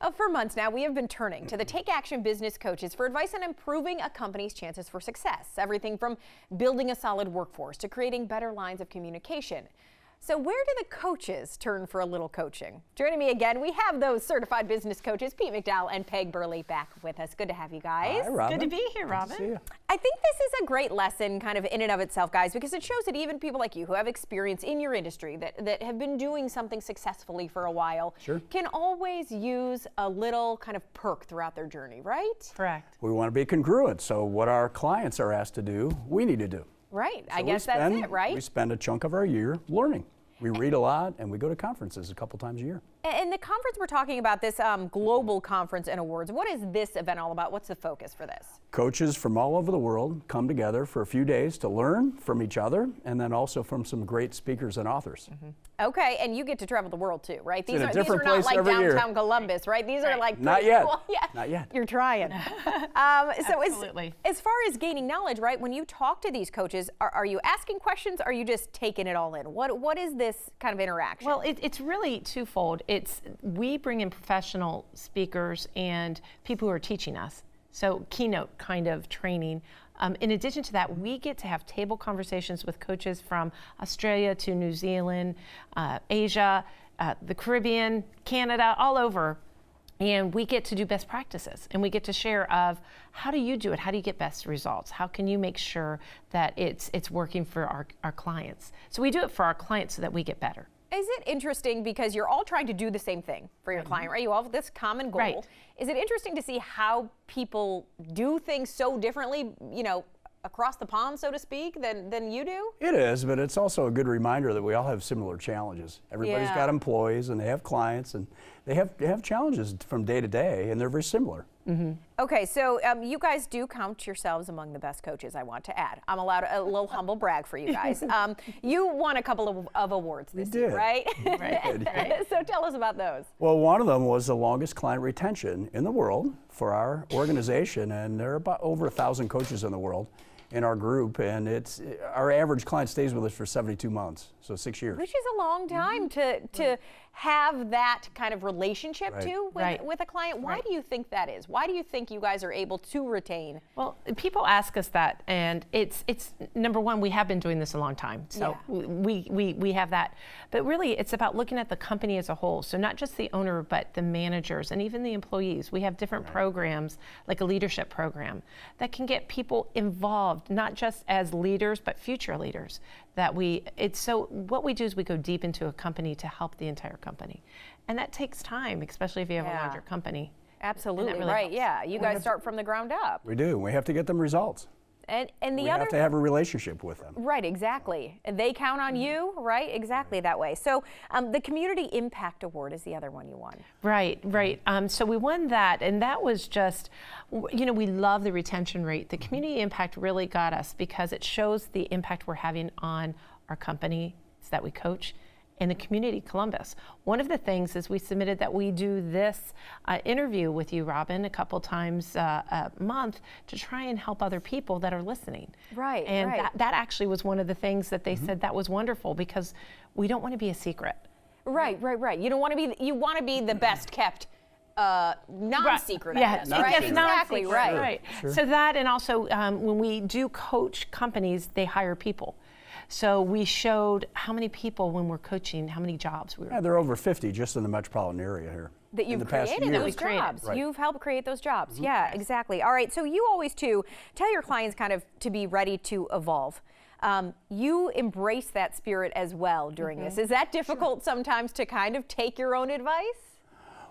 For months now, we have been turning to the Take Action business coaches for advice on improving a company's chances for success. Everything from building a solid workforce to creating better lines of communication. So where do the coaches turn for a little coaching? Joining me again, we have those certified business coaches, Pete McDowell and Peg Burley, back with us. Good to have you guys. Hi, Robin. Good to be here, Robin. Good to see you. I think this is a great lesson kind of in and of itself, guys, because it shows that even people like you who have experience in your industry that have been doing something successfully for a while can always use a little kind of perk throughout their journey, right? Correct. We want to be congruent, so what our clients are asked to do, we need to do. Right, So I guess that's it, right? We spend a chunk of our year learning. We read a lot, and we go to conferences a couple times a year. And the conference we're talking about, this global conference and awards, what is this event all about? What's the focus for this? Coaches from all over the world come together for a few days to learn from each other, and then also from some great speakers and authors. Okay, and you get to travel the world too, right? It's in a These are different not place like every year. downtown Columbus, right? These are like Not pretty yet. cool. Yeah. Not yet. You're trying. So Absolutely. as far as gaining knowledge, right? When you talk to these coaches, are you asking questions? Or are you just taking it all in? What is this kind of interaction? Well, it's really twofold. We bring in professional speakers and people who are teaching us. So keynote kind of training. In addition to that, we get to have table conversations with coaches from Australia to New Zealand, Asia, the Caribbean, Canada, all over. And we get to do best practices, and we get to share of how do you do it? How do you get best results? How can you make sure that it's working for our clients? So we do it for our clients so that we get better. Is it interesting because you're all trying to do the same thing for your client, right? You all have this common goal. Right. Is it interesting to see how people do things so differently, you know, across the pond, so to speak, than you do? It is, but it's also a good reminder that we all have similar challenges. Everybody's got employees, and they have clients, and they have challenges from day to day, and they're very similar. Okay, so you guys do count yourselves among the best coaches, I want to add. I'm allowed a little humble brag for you guys. You won a couple of awards this year, right? Right. So tell us about those. Well, one of them was the longest client retention in the world for our organization, and there are about over 1,000 coaches in the world in our group, and our average client stays with us for 72 months, so 6 years. Which is a long time to have that kind of relationship too with a client. Why do you think that is? Why do you think you guys are able to retain? Well, people ask us that, and it's number one, we have been doing this a long time, so we have that. But really, it's about looking at the company as a whole. So not just the owner, but the managers and even the employees. We have different programs, like a leadership program, that can get people involved, not just as leaders, but future leaders. So what we do is we go deep into a company to help the entire company. And that takes time, especially if you have a larger company. Absolutely, really right, helps. yeah. You guys start from the ground up. We do. We have to get them results. And we have to have a relationship with them. Right, exactly. And they count on you, right? Exactly that way. So the Community Impact Award is the other one you won. Right. So we won that, and that was just, we love the retention rate. The community impact really got us because it shows the impact we're having on our companies that we coach in the community, Columbus. One of the things is we submitted that we do this interview with you, Robin, a couple times a month to try and help other people that are listening. Right, and that actually was one of the things that they said that was wonderful because we don't want to be a secret. Right. You don't want to be. You want to be the best kept non-secret. Yeah, right? Exactly. Right. Right. So that, and also when we do coach companies, they hire people. So we showed how many people, when we're coaching, how many jobs we were. Yeah, there are over 50 just in the metropolitan area here. That you've created those jobs. Right. You've helped create those jobs. Yeah, exactly. All right, so you always too tell your clients kind of to be ready to evolve. You embrace that spirit as well during this. Is that difficult sometimes to kind of take your own advice?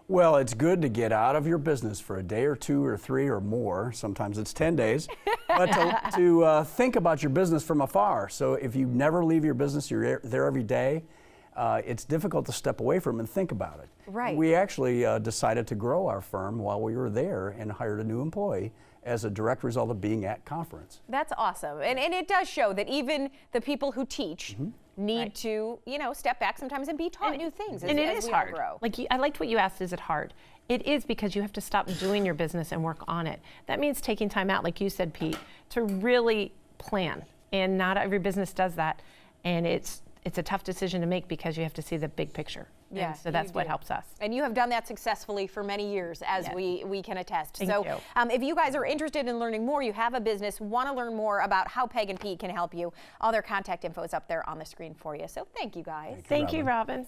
Well, it's good to get out of your business for a day or two or three or more. Sometimes it's 10 days. But to think about your business from afar. So if you never leave your business, you're there every day, it's difficult to step away from and think about it. Right. We actually decided to grow our firm while we were there and hired a new employee as a direct result of being at conference. That's awesome. And it does show that even the people who teach need to, step back sometimes and be taught new things as, and it as is we hard. all grow. Like I liked what you asked, is it hard? It is, because you have to stop doing your business and work on it. That means taking time out, like you said, Pete, to really plan. And not every business does that. And it's it's a tough decision to make because you have to see the big picture. Yeah, and so that's you what do. helps us. And you have done that successfully for many years, as Yes. we can attest. Thank So you. if you guys are interested in learning more, you have a business, want to learn more about how Peg and Pete can help you, all their contact info is up there on the screen for you. So thank you guys. Thank you, Robin.